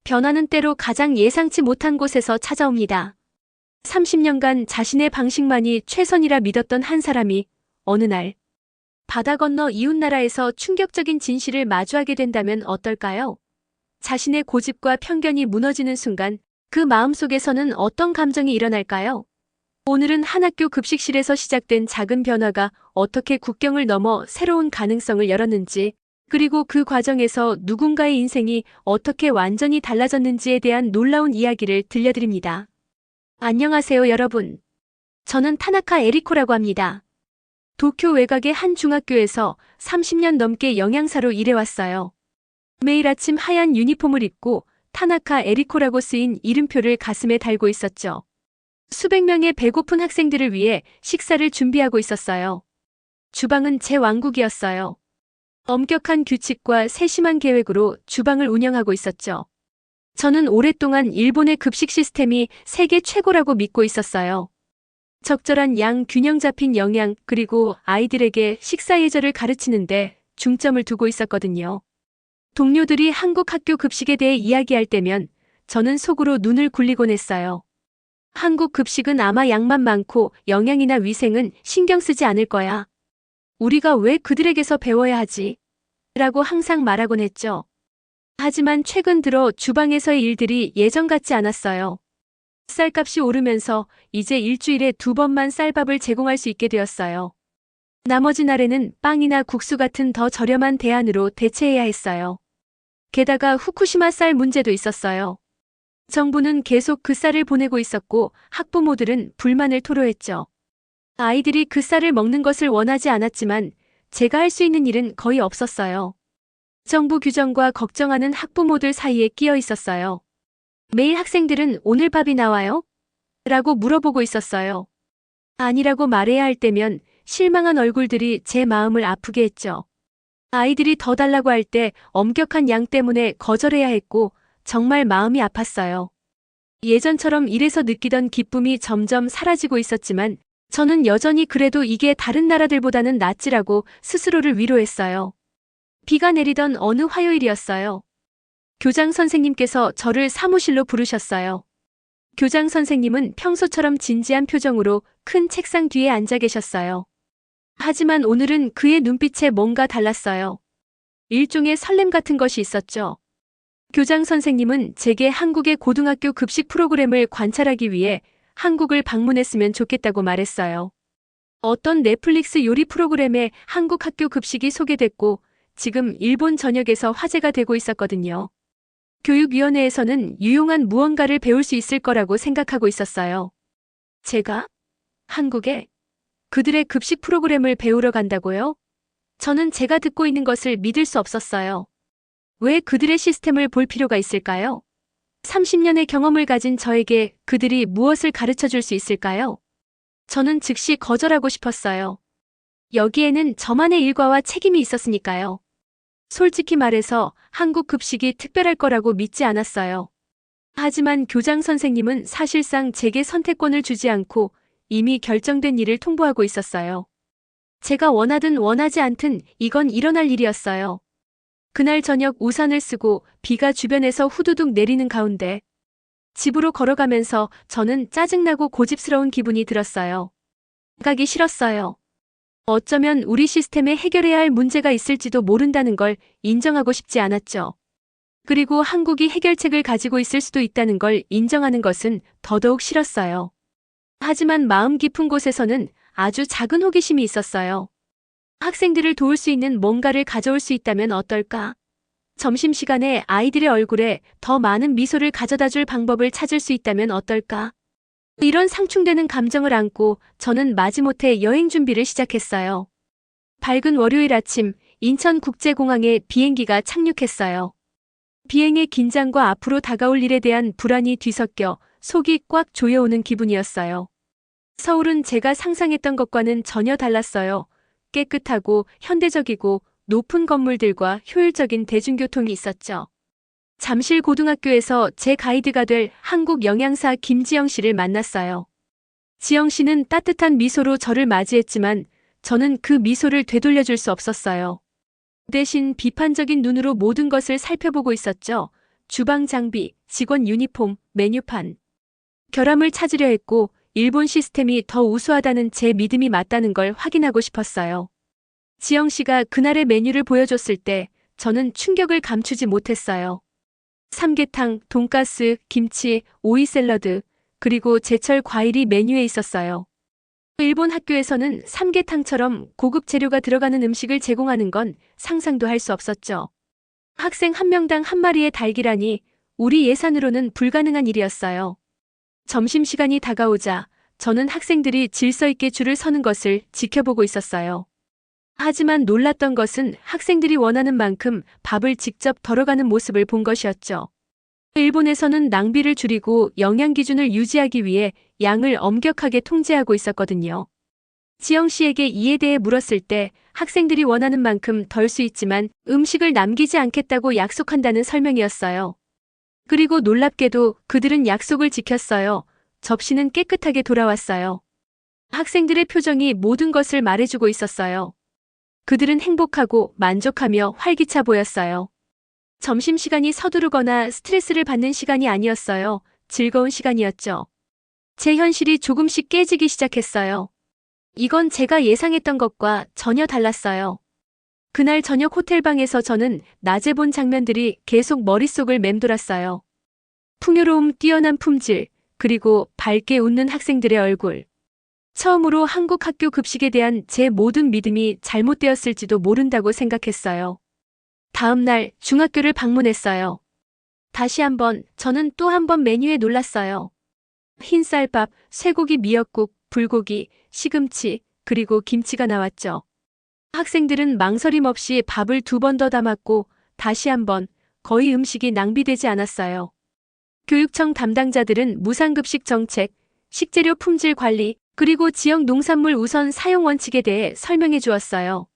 변화는 때로 가장 예상치 못한 곳에서 찾아옵니다. 30년간 자신의 방식만이 최선이라 믿었던 한 사람이 어느 날 바다 건너 이웃나라에서 충격적인 진실을 마주하게 된다면 어떨까요? 자신의 고집과 편견이 무너지는 순간 그 마음속에서는 어떤 감정이 일어날까요? 오늘은 한 학교 급식실에서 시작된 작은 변화가 어떻게 국경을 넘어 새로운 가능성을 열었는지, 그리고 그 과정에서 누군가의 인생이 어떻게 완전히 달라졌는지에 대한 놀라운 이야기를 들려드립니다. 안녕하세요, 여러분. 저는 타나카 에리코라고 합니다. 도쿄 외곽의 한 중학교에서 30년 넘게 영양사로 일해왔어요. 매일 아침 하얀 유니폼을 입고 타나카 에리코라고 쓰인 이름표를 가슴에 달고 있었죠. 수백 명의 배고픈 학생들을 위해 식사를 준비하고 있었어요. 주방은 제 왕국이었어요. 엄격한 규칙과 세심한 계획으로 주방을 운영하고 있었죠. 저는 오랫동안 일본의 급식 시스템이 세계 최고라고 믿고 있었어요. 적절한 양, 균형 잡힌 영양, 그리고 아이들에게 식사 예절을 가르치는데 중점을 두고 있었거든요. 동료들이 한국 학교 급식에 대해 이야기할 때면 저는 속으로 눈을 굴리곤 했어요. 한국 급식은 아마 양만 많고 영양이나 위생은 신경 쓰지 않을 거야. 우리가 왜 그들에게서 배워야 하지? 라고 항상 말하곤 했죠. 하지만 최근 들어 주방에서의 일들이 예전 같지 않았어요. 쌀값이 오르면서 이제 일주일에 2번만 쌀밥을 제공할 수 있게 되었어요. 나머지 날에는 빵이나 국수 같은 더 저렴한 대안으로 대체해야 했어요. 게다가 후쿠시마 쌀 문제도 있었어요. 정부는 계속 그 쌀을 보내고 있었고 학부모들은 불만을 토로했죠. 아이들이 그 쌀을 먹는 것을 원하지 않았지만 제가 할 수 있는 일은 거의 없었어요. 정부 규정과 걱정하는 학부모들 사이에 끼어 있었어요. 매일 학생들은 오늘 밥이 나와요? 라고 물어보고 있었어요. 아니라고 말해야 할 때면 실망한 얼굴들이 제 마음을 아프게 했죠. 아이들이 더 달라고 할 때 엄격한 양 때문에 거절해야 했고 정말 마음이 아팠어요. 예전처럼 일에서 느끼던 기쁨이 점점 사라지고 있었지만 저는 여전히 그래도 이게 다른 나라들보다는 낫지라고 스스로를 위로했어요. 비가 내리던 어느 화요일이었어요. 교장 선생님께서 저를 사무실로 부르셨어요. 교장 선생님은 평소처럼 진지한 표정으로 큰 책상 뒤에 앉아 계셨어요. 하지만 오늘은 그의 눈빛에 뭔가 달랐어요. 일종의 설렘 같은 것이 있었죠. 교장 선생님은 제게 한국의 고등학교 급식 프로그램을 관찰하기 위해 한국을 방문했으면 좋겠다고 말했어요. 어떤 넷플릭스 요리 프로그램에 한국 학교 급식이 소개됐고 지금 일본 전역에서 화제가 되고 있었거든요. 교육위원회에서는 유용한 무언가를 배울 수 있을 거라고 생각하고 있었어요. 제가 한국에 그들의 급식 프로그램을 배우러 간다고요? 저는 제가 듣고 있는 것을 믿을 수 없었어요. 왜 그들의 시스템을 볼 필요가 있을까요? 30년의 경험을 가진 저에게 그들이 무엇을 가르쳐 줄 수 있을까요? 저는 즉시 거절하고 싶었어요. 여기에는 저만의 일과와 책임이 있었으니까요. 솔직히 말해서 한국 급식이 특별할 거라고 믿지 않았어요. 하지만 교장 선생님은 사실상 제게 선택권을 주지 않고 이미 결정된 일을 통보하고 있었어요. 제가 원하든 원하지 않든 이건 일어날 일이었어요. 그날 저녁 우산을 쓰고 비가 주변에서 후두둑 내리는 가운데 집으로 걸어가면서 저는 짜증나고 고집스러운 기분이 들었어요. 가기 싫었어요. 어쩌면 우리 시스템에 해결해야 할 문제가 있을지도 모른다는 걸 인정하고 싶지 않았죠. 그리고 한국이 해결책을 가지고 있을 수도 있다는 걸 인정하는 것은 더더욱 싫었어요. 하지만 마음 깊은 곳에서는 아주 작은 호기심이 있었어요. 학생들을 도울 수 있는 뭔가를 가져올 수 있다면 어떨까? 점심시간에 아이들의 얼굴에 더 많은 미소를 가져다 줄 방법을 찾을 수 있다면 어떨까? 이런 상충되는 감정을 안고 저는 마지못해 여행 준비를 시작했어요. 밝은 월요일 아침 인천국제공항에 비행기가 착륙했어요. 비행의 긴장과 앞으로 다가올 일에 대한 불안이 뒤섞여 속이 꽉 조여오는 기분이었어요. 서울은 제가 상상했던 것과는 전혀 달랐어요. 깨끗하고 현대적이고 높은 건물들과 효율적인 대중교통이 있었죠. 잠실 고등학교에서 제 가이드가 될 한국 영양사 김지영 씨를 만났어요. 지영 씨는 따뜻한 미소로 저를 맞이했지만 저는 그 미소를 되돌려줄 수 없었어요. 대신 비판적인 눈으로 모든 것을 살펴보고 있었죠. 주방 장비, 직원 유니폼, 메뉴판. 결함을 찾으려 했고 일본 시스템이 더 우수하다는 제 믿음이 맞다는 걸 확인하고 싶었어요. 지영 씨가 그날의 메뉴를 보여줬을 때 저는 충격을 감추지 못했어요. 삼계탕, 돈가스, 김치, 오이 샐러드, 그리고 제철 과일이 메뉴에 있었어요. 일본 학교에서는 삼계탕처럼 고급 재료가 들어가는 음식을 제공하는 건 상상도 할 수 없었죠. 학생 한 명당 한 마리의 닭이라니 우리 예산으로는 불가능한 일이었어요. 점심시간이 다가오자 저는 학생들이 질서 있게 줄을 서는 것을 지켜보고 있었어요. 하지만 놀랐던 것은 학생들이 원하는 만큼 밥을 직접 덜어가는 모습을 본 것이었죠. 일본에서는 낭비를 줄이고 영양 기준을 유지하기 위해 양을 엄격하게 통제하고 있었거든요. 지영 씨에게 이에 대해 물었을 때 학생들이 원하는 만큼 덜 수 있지만 음식을 남기지 않겠다고 약속한다는 설명이었어요. 그리고 놀랍게도 그들은 약속을 지켰어요. 접시는 깨끗하게 돌아왔어요. 학생들의 표정이 모든 것을 말해주고 있었어요. 그들은 행복하고 만족하며 활기차 보였어요. 점심시간이 서두르거나 스트레스를 받는 시간이 아니었어요. 즐거운 시간이었죠. 제 현실이 조금씩 깨지기 시작했어요. 이건 제가 예상했던 것과 전혀 달랐어요. 그날 저녁 호텔방에서 저는 낮에 본 장면들이 계속 머릿속을 맴돌았어요. 풍요로움, 뛰어난 품질, 그리고 밝게 웃는 학생들의 얼굴. 처음으로 한국 학교 급식에 대한 제 모든 믿음이 잘못되었을지도 모른다고 생각했어요. 다음 날 중학교를 방문했어요. 다시 한번 저는 또 한 번 메뉴에 놀랐어요. 흰쌀밥, 쇠고기 미역국, 불고기, 시금치, 그리고 김치가 나왔죠. 학생들은 망설임 없이 밥을 2번 더 담았고 다시 한번 거의 음식이 낭비되지 않았어요. 교육청 담당자들은 무상급식 정책, 식재료 품질 관리, 그리고 지역 농산물 우선 사용 원칙에 대해 설명해 주었어요.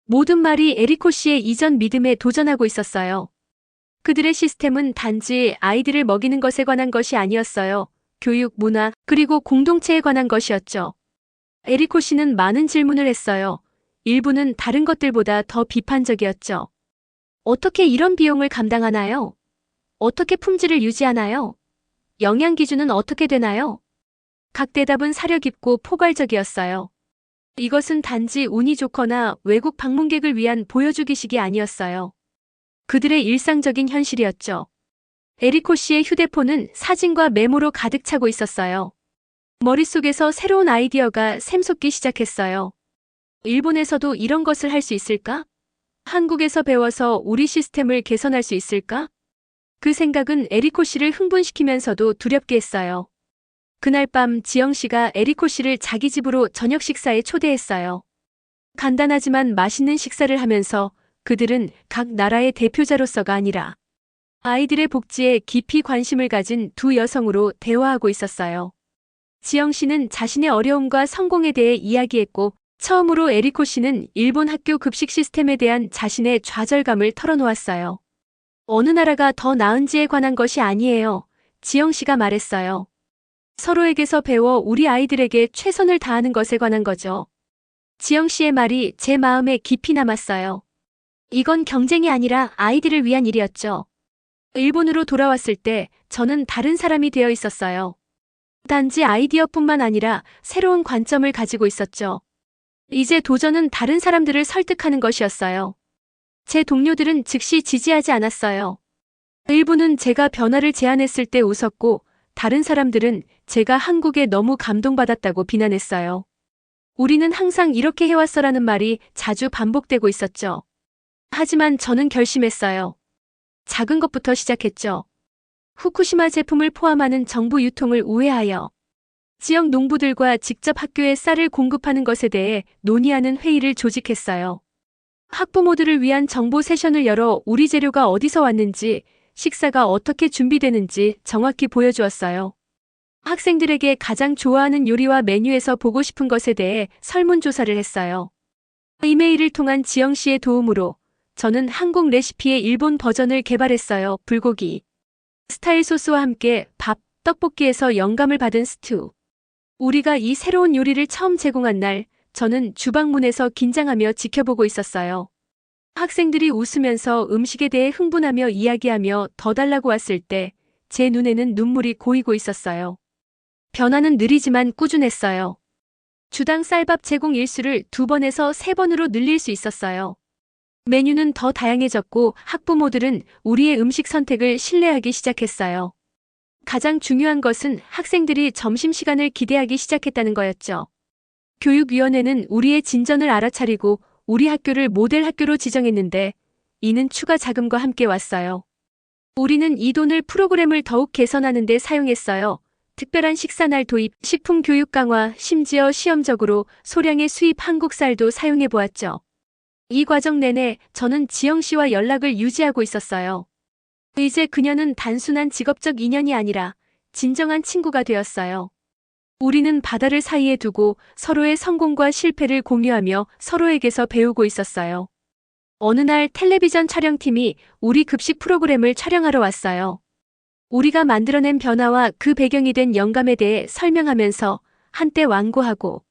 모든 말이 에리코 씨의 이전 믿음에 도전하고 있었어요. 그들의 시스템은 단지 아이들을 먹이는 것에 관한 것이 아니었어요. 교육, 문화, 그리고 공동체에 관한 것이었죠. 에리코 씨는 많은 질문을 했어요. 일부는 다른 것들보다 더 비판적이었죠. 어떻게 이런 비용을 감당하나요? 어떻게 품질을 유지하나요? 영양 기준은 어떻게 되나요? 각 대답은 사려 깊고 포괄적이었어요. 이것은 단지 운이 좋거나 외국 방문객을 위한 보여주기식이 아니었어요. 그들의 일상적인 현실이었죠. 에리코 씨의 휴대폰은 사진과 메모로 가득 차고 있었어요. 머릿속에서 새로운 아이디어가 샘솟기 시작했어요. 일본에서도 이런 것을 할 수 있을까? 한국에서 배워서 우리 시스템을 개선할 수 있을까? 그 생각은 에리코 씨를 흥분시키면서도 두렵게 했어요. 그날 밤 지영 씨가 에리코 씨를 자기 집으로 저녁 식사에 초대했어요. 간단하지만 맛있는 식사를 하면서 그들은 각 나라의 대표자로서가 아니라 아이들의 복지에 깊이 관심을 가진 두 여성으로 대화하고 있었어요. 지영 씨는 자신의 어려움과 성공에 대해 이야기했고 처음으로 에리코 씨는 일본 학교 급식 시스템에 대한 자신의 좌절감을 털어놓았어요. 어느 나라가 더 나은지에 관한 것이 아니에요. 지영 씨가 말했어요. 서로에게서 배워 우리 아이들에게 최선을 다하는 것에 관한 거죠. 지영 씨의 말이 제 마음에 깊이 남았어요. 이건 경쟁이 아니라 아이들을 위한 일이었죠. 일본으로 돌아왔을 때 저는 다른 사람이 되어 있었어요. 단지 아이디어뿐만 아니라 새로운 관점을 가지고 있었죠. 이제 도전은 다른 사람들을 설득하는 것이었어요. 제 동료들은 즉시 지지하지 않았어요. 일부는 제가 변화를 제안했을 때 웃었고 다른 사람들은 제가 한국에 너무 감동받았다고 비난했어요. 우리는 항상 이렇게 해왔어라는 말이 자주 반복되고 있었죠. 하지만 저는 결심했어요. 작은 것부터 시작했죠. 후쿠시마 제품을 포함하는 정부 유통을 우회하여 지역 농부들과 직접 학교에 쌀을 공급하는 것에 대해 논의하는 회의를 조직했어요. 학부모들을 위한 정보 세션을 열어 우리 재료가 어디서 왔는지, 식사가 어떻게 준비되는지 정확히 보여주었어요. 학생들에게 가장 좋아하는 요리와 메뉴에서 보고 싶은 것에 대해 설문조사를 했어요. 이메일을 통한 지영 씨의 도움으로 저는 한국 레시피의 일본 버전을 개발했어요. 불고기 스타일 소스와 함께 밥, 떡볶이에서 영감을 받은 스튜. 우리가 이 새로운 요리를 처음 제공한 날, 저는 주방문에서 긴장하며 지켜보고 있었어요. 학생들이 웃으면서 음식에 대해 흥분하며 이야기하며 더 달라고 왔을 때 제 눈에는 눈물이 고이고 있었어요. 변화는 느리지만 꾸준했어요. 주당 쌀밥 제공 일수를 2번에서 3번으로 늘릴 수 있었어요. 메뉴는 더 다양해졌고 학부모들은 우리의 음식 선택을 신뢰하기 시작했어요. 가장 중요한 것은 학생들이 점심시간을 기대하기 시작했다는 거였죠. 교육위원회는 우리의 진전을 알아차리고 우리 학교를 모델 학교로 지정했는데 이는 추가 자금과 함께 왔어요. 우리는 이 돈을 프로그램을 더욱 개선하는 데 사용했어요. 특별한 식사날 도입, 식품 교육 강화, 심지어 시험적으로 소량의 수입 한국 쌀도 사용해 보았죠. 이 과정 내내 저는 지영 씨와 연락을 유지하고 있었어요. 이제 그녀는 단순한 직업적 인연이 아니라 진정한 친구가 되었어요. 우리는 바다를 사이에 두고 서로의 성공과 실패를 공유하며 서로에게서 배우고 있었어요. 어느 날 텔레비전 촬영팀이 우리 급식 프로그램을 촬영하러 왔어요. 우리가 만들어낸 변화와 그 배경이 된 영감에 대해 설명하면서 한때 완고하고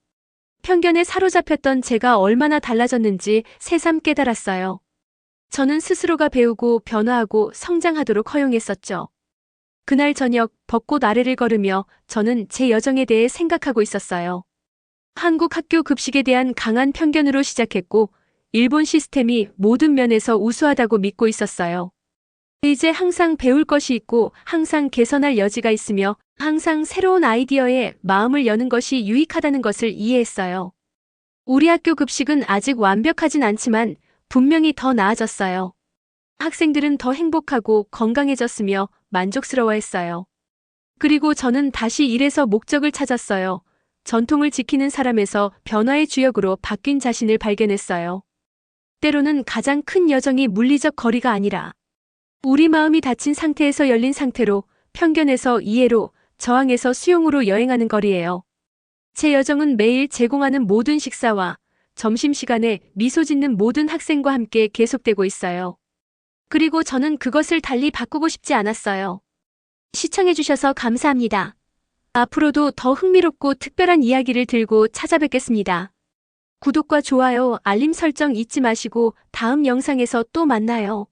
편견에 사로잡혔던 제가 얼마나 달라졌는지 새삼 깨달았어요. 저는 스스로가 배우고 변화하고 성장하도록 허용했었죠. 그날 저녁 벚꽃 아래를 걸으며 저는 제 여정에 대해 생각하고 있었어요. 한국 학교 급식에 대한 강한 편견으로 시작했고 일본 시스템이 모든 면에서 우수하다고 믿고 있었어요. 이제 항상 배울 것이 있고 항상 개선할 여지가 있으며 항상 새로운 아이디어에 마음을 여는 것이 유익하다는 것을 이해했어요. 우리 학교 급식은 아직 완벽하진 않지만 분명히 더 나아졌어요. 학생들은 더 행복하고 건강해졌으며 만족스러워했어요. 그리고 저는 다시 일에서 목적을 찾았어요. 전통을 지키는 사람에서 변화의 주역으로 바뀐 자신을 발견했어요. 때로는 가장 큰 여정이 물리적 거리가 아니라 우리 마음이 닫힌 상태에서 열린 상태로, 편견에서 이해로, 저항에서 수용으로 여행하는 거리예요. 제 여정은 매일 제공하는 모든 식사와 점심시간에 미소 짓는 모든 학생과 함께 계속되고 있어요. 그리고 저는 그것을 달리 바꾸고 싶지 않았어요. 시청해주셔서 감사합니다. 앞으로도 더 흥미롭고 특별한 이야기를 들고 찾아뵙겠습니다. 구독과 좋아요, 알림 설정 잊지 마시고 다음 영상에서 또 만나요.